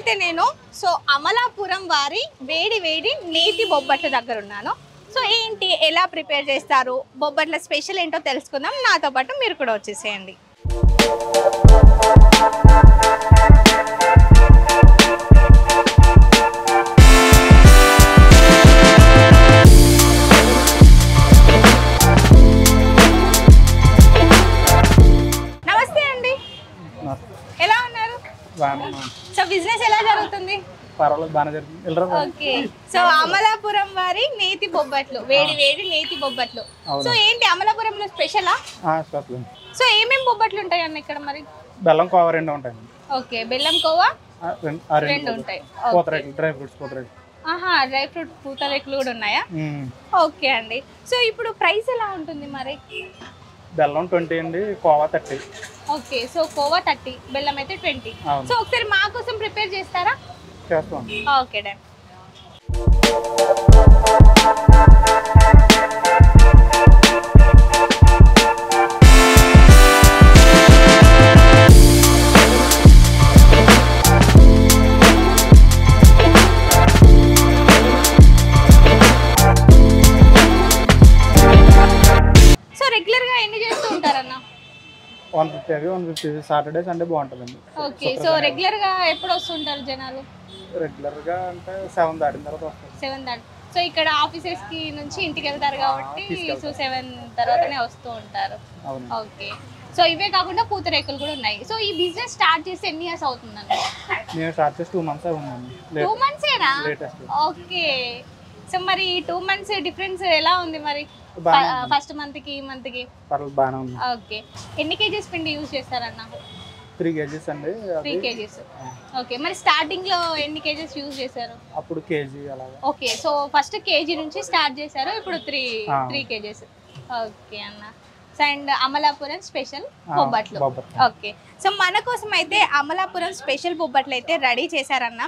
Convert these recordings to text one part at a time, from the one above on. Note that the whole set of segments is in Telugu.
ఇప్పుడైతే నేను అమలాపురం వారి వేడి వేడి నేతి బొబ్బట్ల దగ్గర ఉన్నాను. సో ఏంటి, ఎలా ప్రిపేర్ చేస్తారు, బొబ్బట్ల స్పెషల్ ఏంటో తెలుసుకుందాం. నాతో పాటు మీరు కూడా వచ్చేసేయండి. నమస్తే అండి, ఎలా ఉన్నారు? సో బిజినెస్ ఎలా జరుగుతుంది? పర్వాలేదు, బాగానే జరుగుతుంది. ఓకే, సో అమలాపురం వారి నేతి బొబ్బట్లు, వేడి వేడి నేతి బొబ్బట్లు. సో ఏంటి అమలాపురంలో స్పెషలా? స్పెషల్. సో ఏమేమి బొబ్బట్లు ఉంటాయి అన్న ఇక్కడ మరి? బెల్లం కోవా రెండు ఉంటాయి. ఓకే, బెల్లం కోవా రెండు ఉంటాయి. పూతరేకులు, డ్రై ఫ్రూట్స్ పూతరేకులు. డ్రై ఫ్రూట్ పూతరేకులు కూడా ఉన్నాయా? ఓకే అండి. సో ఇప్పుడు ప్రైస్ ఎలా ఉంటుంది మరి? బెల్లం 20 అండి, కోవా 30. ఓకే, సో కోవా 30, బెల్లం అయితే 20. సో ఒకసారి మా కోసం ప్రిపేర్ చేస్తారా? చేస్తాం. Okay done. సో రెగ్యులర్ గా ఎన్ని చేస్తూ ఉంటారన్న? 150 అవి 150. సాటర్డే సండే బాగుంటుందండి. ఓకే, సో రెగ్యులర్ గా ఎప్పుడు వస్తుంటారు జనాలు? రెగ్యులర్ గా అంటే 7 దాటిన తర్వాత వస్తారు. 7 దాటి. సో ఇక్కడ ఆఫీసెస్ కి నుంచి ఇంటికి వెళ్తారు కాబట్టి సో 7 తర్వాతనే వస్తూ ఉంటారు. ఓకే, సో ఇవే కాకుండా పూతరేకులు కూడా ఉన్నాయి. సో ఈ బిజినెస్ స్టార్ట్ చేసి ఎన్ని ఇయర్స్ అవుతుందండి? నేను స్టార్ట్ చేసి 2 months అవుతుందండి. 2 months-ఏనా? లేటెస్ట్. ఓకే, సో మరి 2 months డిఫరెన్స్ ఎలా ఉంది మరి? ఫస్ట్ మంత్ కి ఈ మంత్ కి పర్వాలేదు, బాగానే ఉంది. ఓకే, ఎన్ని కేజీస్ పిండి యూజ్ చేస్తారన్న? 3 kgs అండి. 3 kgs. ఓకే, మరి స్టార్టింగ్ లో ఎన్ని కేజీస్ యూజ్ చేశారు? అప్పుడు కేజీ అలాగా. ఓకే, సో ఫస్ట్ కేజీ నుంచి స్టార్ట్ చేశారు, ఇప్పుడు 3 kgs. ఓకే అన్న. So and Amalapuram special bobbatlu. Okay, so మన కోసం అయితే అమలాపురం స్పెషల్ బొబ్బట్లు అయితే రెడీ చేశారన్న.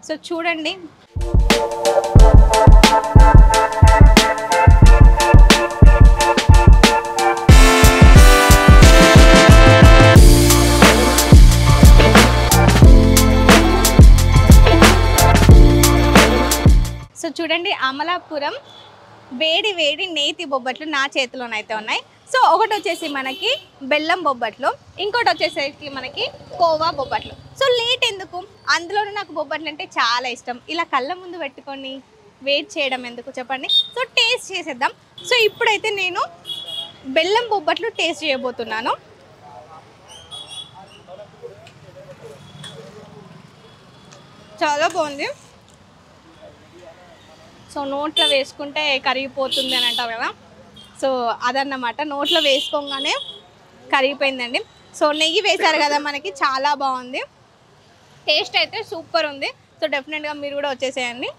సో చూడండి. సో చూడండి, అమలాపురం వేడి వేడి నేతి బొబ్బట్లు నా చేతిలోనైతే ఉన్నాయి. సో ఒకటి వచ్చేసి మనకి బెల్లం బొబ్బట్లు, ఇంకోటి వచ్చేసరికి మనకి కోవా బొబ్బట్లు. సో లేట్ ఎందుకు, అందులోనూ నాకు బొబ్బట్లు అంటే చాలా ఇష్టం. ఇలా కళ్ళ ముందు పెట్టుకొని వెయిట్ చేయడం ఎందుకు చెప్పండి. సో టేస్ట్ చేసేద్దాం. సో ఇప్పుడైతే నేను బెల్లం బొబ్బట్లు టేస్ట్ చేయబోతున్నాను. చాలా బాగుంది. సో నోట్లో వేసుకుంటే కరిగిపోతుంది అని అంటారు కదా, సో అదన్నమాట. నోట్లో వేసుకోగానే కరిగిపోయిందండి. సో నెయ్యి వేశారు కదా మనకి, చాలా బాగుంది. టేస్ట్ అయితే సూపర్ ఉంది. సో డెఫినెట్గా మీరు కూడా వచ్చేసేయండి.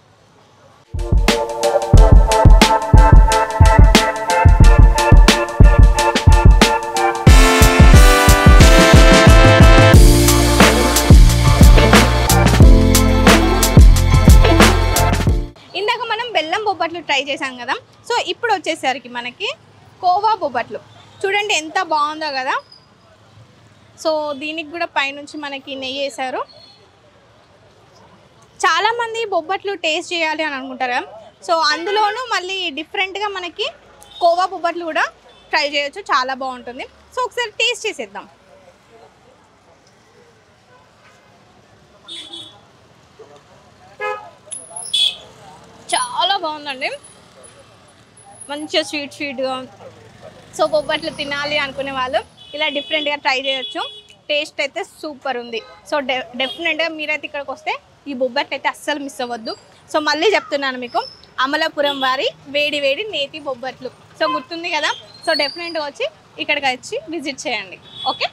ఇందాక మనం బెల్లం బొబ్బట్లు ట్రై చేసాం కదా, సో ఇప్పుడు వచ్చేసరికి మనకి కోవా బొబ్బట్లు. చూడండి ఎంత బాగుందో కదా. సో దీనికి కూడా పైనుంచి మనకి నెయ్యి వేశారు. చాలామంది బొబ్బట్లు టేస్ట్ చేయాలి అని అనుకుంటారు కదా, సో అందులోనూ మళ్ళీ డిఫరెంట్గా మనకి కోవా బొబ్బట్లు కూడా ట్రై చేయొచ్చు, చాలా బాగుంటుంది. సో ఒకసారి టేస్ట్ చేసేద్దాం. చాలా బాగుందండి, మంచిగా స్వీట్గా. సో బొబ్బట్లు తినాలి అనుకునే వాళ్ళు ఇలా డిఫరెంట్గా ట్రై చేయొచ్చు. టేస్ట్ అయితే సూపర్ ఉంది. సో డెఫినెట్గా మీరైతే ఇక్కడికి వస్తే ఈ బొబ్బట్లు అయితే అస్సలు మిస్ అవ్వద్దు. సో మళ్ళీ చెప్తున్నాను మీకు, అమలాపురం వారి వేడి వేడి నేతి బొబ్బట్లు. సో గుర్తుంది కదా. సో డెఫినెట్గా వచ్చి ఇక్కడికి వచ్చి విజిట్ చేయండి. ఓకే.